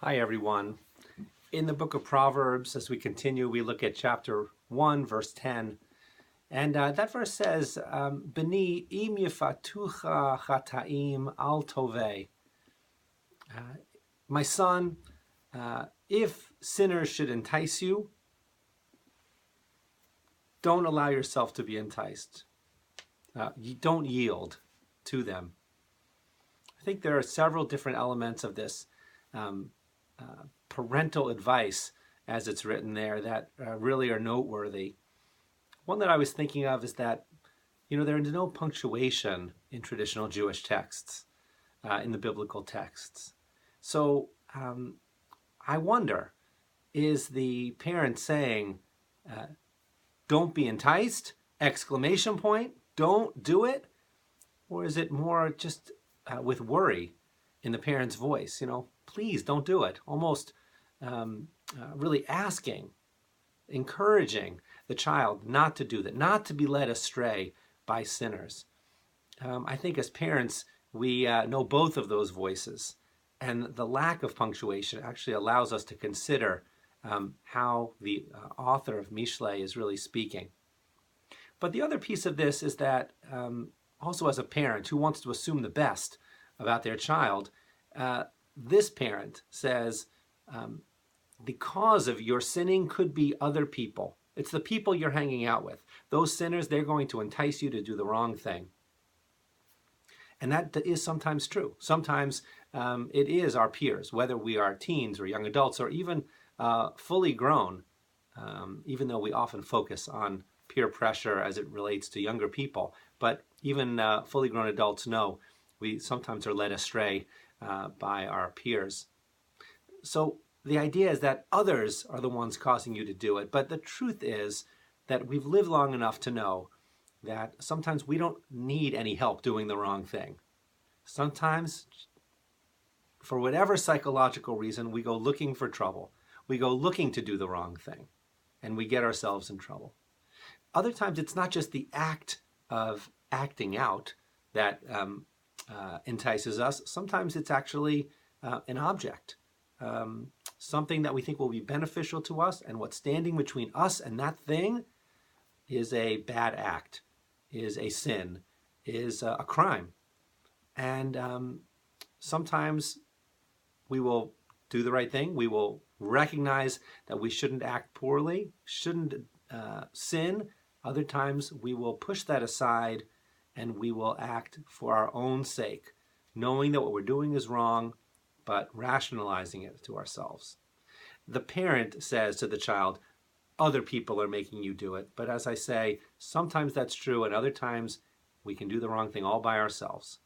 Hi everyone. In the book of Proverbs, as we continue, we look at chapter 1, verse 10. And that verse says, B'ni im yifatucha chataim al tovei. My son, if sinners should entice you, don't allow yourself to be enticed. You don't yield to them. I think there are several different elements of this parental advice, as it's written there, that really are noteworthy. One that I was thinking of is that, there is no punctuation in traditional Jewish texts, in the biblical texts. So I wonder, is the parent saying, don't be enticed, exclamation point, don't do it? Or is it more just with worry in the parent's voice, please don't do it, almost really asking, encouraging the child not to do that, not to be led astray by sinners. I think as parents, we know both of those voices, and the lack of punctuation actually allows us to consider how the author of Mishlei is really speaking. But the other piece of this is that also as a parent who wants to assume the best about their child, this parent says, the cause of your sinning could be other people. It's the people you're hanging out with. Those sinners, they're going to entice you to do the wrong thing. And that is sometimes true. Sometimes it is our peers, whether we are teens or young adults or even fully grown, even though we often focus on peer pressure as it relates to younger people. But even fully grown adults know we sometimes are led astray by our peers. So the idea is that others are the ones causing you to do it. But the truth is that we've lived long enough to know that sometimes we don't need any help doing the wrong thing. Sometimes, for whatever psychological reason, we go looking for trouble. We go looking to do the wrong thing, and we get ourselves in trouble. Other times, it's not just the act of acting out that entices us. Sometimes it's actually an object, something that we think will be beneficial to us, and what's standing between us and that thing is a bad act, is a sin, is a crime. And sometimes we will do the right thing. We will recognize that we shouldn't act poorly, shouldn't sin. Other times we will push that aside and we will act for our own sake, knowing that what we're doing is wrong, but rationalizing it to ourselves. The parent says to the child, other people are making you do it. But as I say, sometimes that's true, and other times we can do the wrong thing all by ourselves.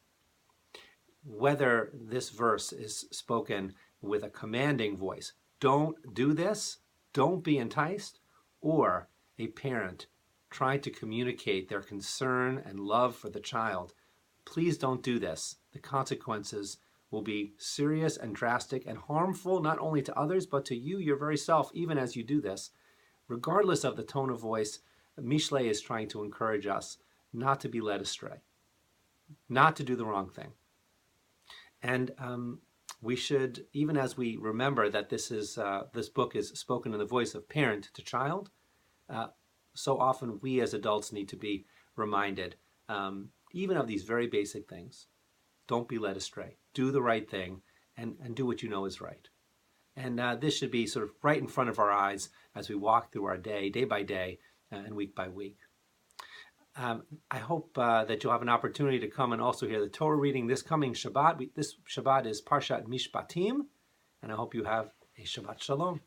Whether this verse is spoken with a commanding voice, don't do this, don't be enticed, or a parent trying to communicate their concern and love for the child, please don't do this. The consequences will be serious and drastic and harmful not only to others, but to you, your very self, even as you do this. Regardless of the tone of voice, Mishlei is trying to encourage us not to be led astray, not to do the wrong thing. And we should, even as we remember that this book is spoken in the voice of parent to child, so often we as adults need to be reminded, even of these very basic things. Don't be led astray. Do the right thing and do what you know is right. And this should be sort of right in front of our eyes as we walk through our day by day, and week by week. I hope that you'll have an opportunity to come and also hear the Torah reading this coming Shabbat. This Shabbat is Parshat Mishpatim, and I hope you have a Shabbat Shalom.